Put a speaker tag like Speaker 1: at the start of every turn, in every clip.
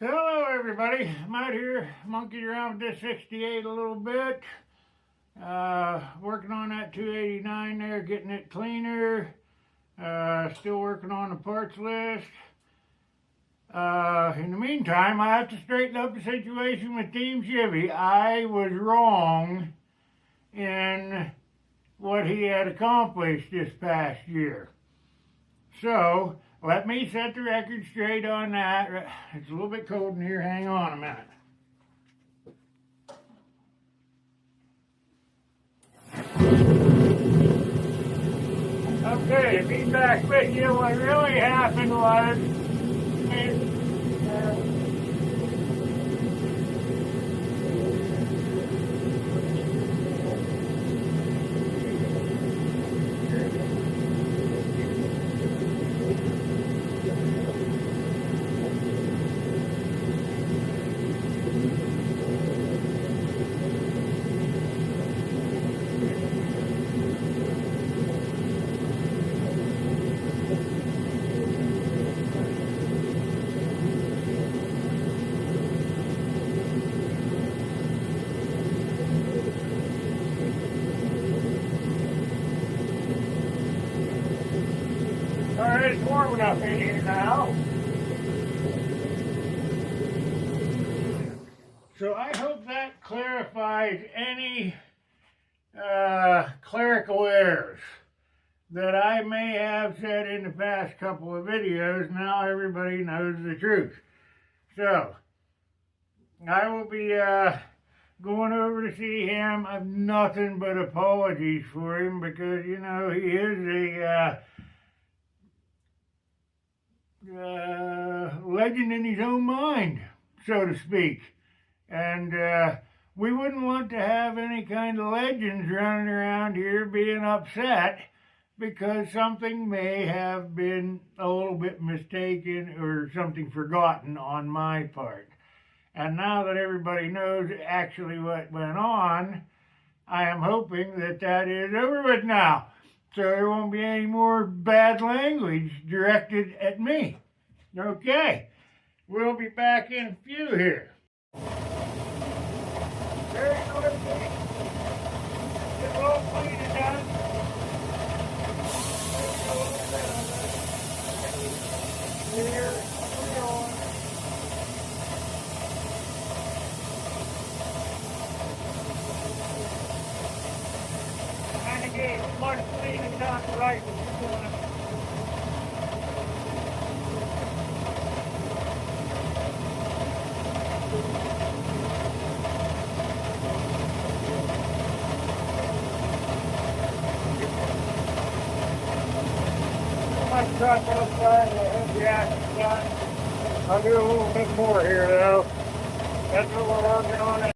Speaker 1: Hello everybody, I'm out here monkeying around with this 68 a little bit, working on that 289 there, getting it cleaner, still working on the parts list. In the meantime, I have to straighten up the situation with Team Chevy. I was wrong in what he had accomplished this past year. So, let me set the record straight on that. It's a little bit cold in here. Hang on a minute. Okay, to be back with you, what really happened was alright, it's warm enough in here now. So I hope that clarifies any clerical errors that I may have said in the past couple of videos. Now everybody knows the truth. So, I will be going over to see him. I have nothing but apologies for him because, you know, he is a legend in his own mind, so to speak. And we wouldn't want to have any kind of legends running around here being upset because something may have been a little bit mistaken or something forgotten on my part. And now that everybody knows actually what went on, I am hoping that that is over with now. So there won't be any more bad language directed at me. Okay, we'll be back in a few here. Very good. Get a little cleaning done. Here, we're on. Trying to get as much cleaning done right as you want. My truck outside, I'll do a little bit more here though. That's what we're working on. I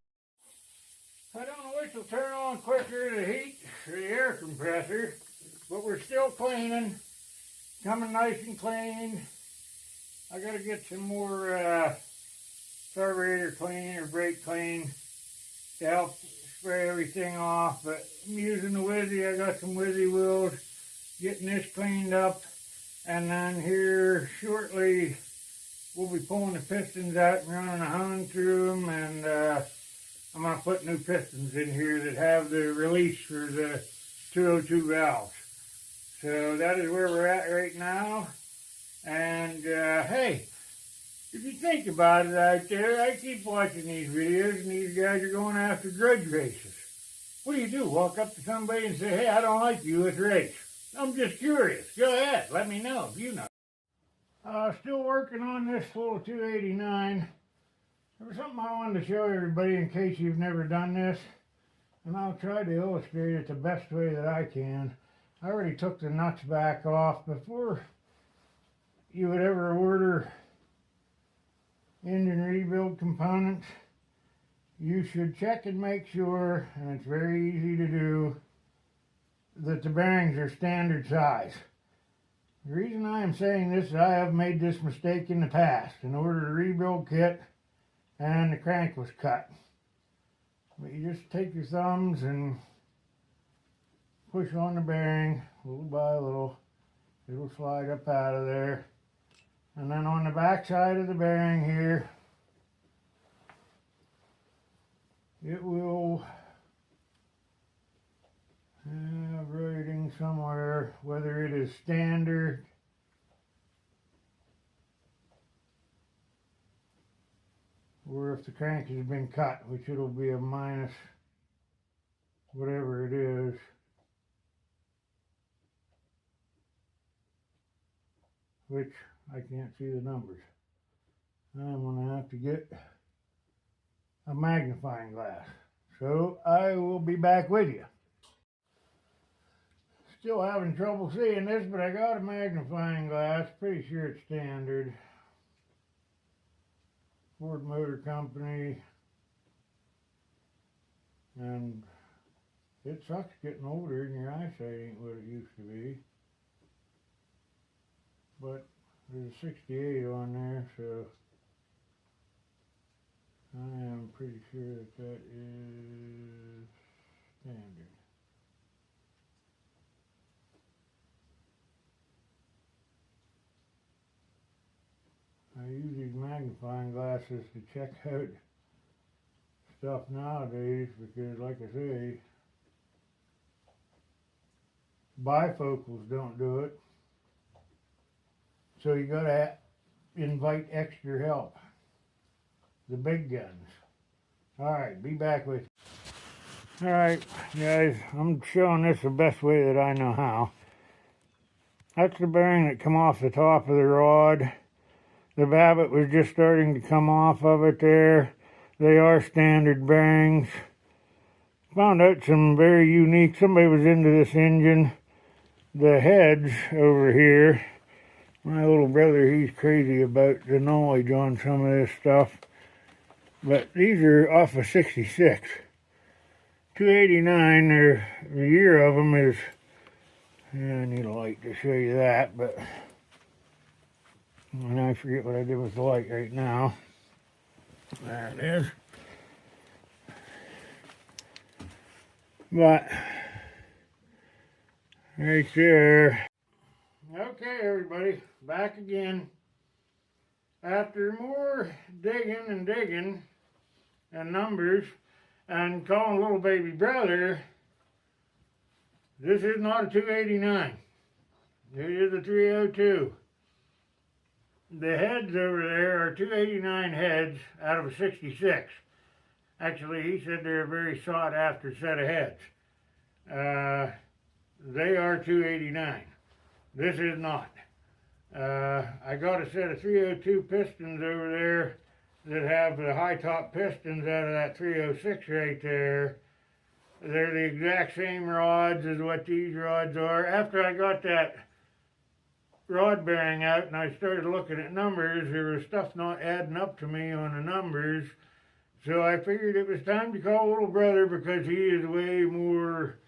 Speaker 1: don't know which will turn on quicker, the heat or the air compressor, but we're still cleaning, coming nice and clean. I gotta get some more carburetor clean or brake clean to help spray everything off, but I'm using the Wizzy. I got some Wizzy wheels, getting this cleaned up. And then here shortly, we'll be pulling the pistons out and running a hone through them. And I'm going to put new pistons in here that have the release for the 202 valves. So that is where we're at right now. And hey, if you think about it out there, I keep watching these videos and these guys are going after grudge races. What do? Walk up to somebody and say, hey, I don't like you, let's race. I'm just curious. Go ahead. Let me know if you know. Still working on this little 289. There was something I wanted to show everybody in case you've never done this. And I'll try to illustrate it the best way that I can. I already took the nuts back off. Before you would ever order engine rebuild components, you should check and make sure, and it's very easy to do, that the bearings are standard size. The reason I am saying this is I have made this mistake in the past and ordered a rebuild kit and the crank was cut. But you just take your thumbs and push on the bearing little by little. It'll slide up out of there. And then on the back side of the bearing here, it will have rating somewhere, whether it is standard or if the crank has been cut, which it'll be a minus whatever it is. Which I can't see the numbers. I'm going to have to get a magnifying glass. So I will be back with you. Still having trouble seeing this, but I got a magnifying glass. Pretty sure it's standard. Ford Motor Company. And it sucks getting older and your eyesight ain't what it used to be. But there's a 68 on there, so I am pretty sure that that is standard. I use these magnifying glasses to check out stuff nowadays because, like I say, bifocals don't do it. So you gotta invite extra help. The big guns. Alright, be back with you. Alright, guys, I'm showing this the best way that I know how. That's the bearing that come off the top of the rod. The babbitt was just starting to come off of it there. They are standard bearings. Found out some very unique, somebody was into this engine. The heads over here, my little brother, he's crazy about the knowledge on some of this stuff. But these are off of 66. 289, the year of them is, I need a light to show you that, but and I forget what I did with the light right now. There it is. But, right there. Okay, everybody, back again. After more digging and numbers and calling little baby brother, this is not a 289. It is a 302. The heads over there are 289 heads out of a 66. Actually, he said they're a very sought after set of heads. They are 289. This is not. I got a set of 302 pistons over there that have the high top pistons out of that 306 right there. They're the exact same rods as what these rods are. After I got that rod bearing out and I started looking at numbers, there was stuff not adding up to me on the numbers. So I figured it was time to call little brother because he is way more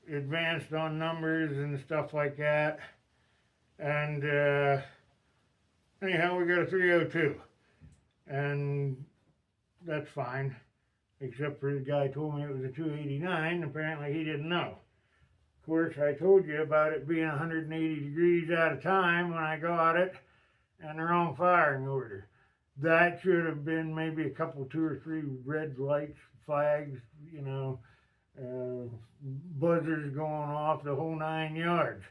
Speaker 1: advanced on numbers and stuff like that. And anyhow, we got a 302. And that's fine. Except for the guy told me it was a 289. Apparently he didn't know. Of course, I told you about it being 180 degrees at a time when I got it, and the wrong firing order. That should have been maybe a couple, 2 or 3 red lights, flags, you know, buzzers going off, the whole 9 yards.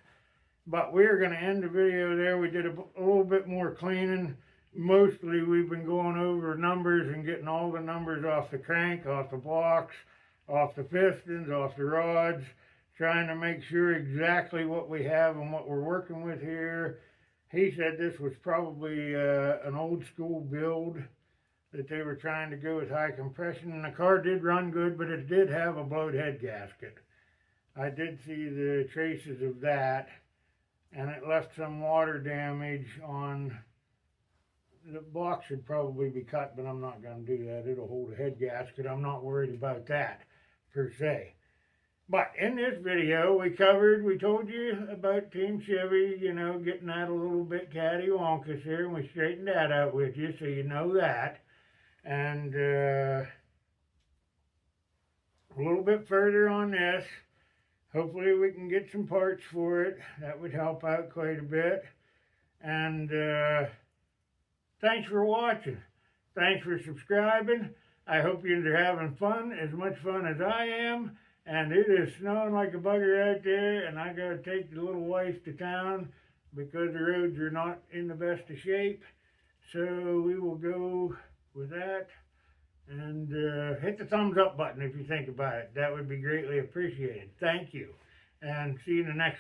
Speaker 1: But we're going to end the video there. We did a little bit more cleaning. Mostly we've been going over numbers and getting all the numbers off the crank, off the blocks, off the pistons, off the rods, trying to make sure exactly what we have and what we're working with here. He said this was probably an old school build that they were trying to go with high compression, and the car did run good, but it did have a blowed head gasket. I did see the traces of that, and it left some water damage on the block. Should probably be cut, but I'm not going to do that. It'll hold a head gasket. I'm not worried about that per se. But in this video, we told you about Team Chevy, you know, getting that a little bit cattywampus here, and we straightened that out with you, so you know that. And a little bit further on this, hopefully we can get some parts for it. That would help out quite a bit. And thanks for watching. Thanks for subscribing. I hope you're having fun, as much fun as I am. And it is snowing like a bugger out there, and I gotta take the little wife to town because the roads are not in the best of shape. So we will go with that. And hit the thumbs up button if you think about it. That would be greatly appreciated. Thank you. And see you in the next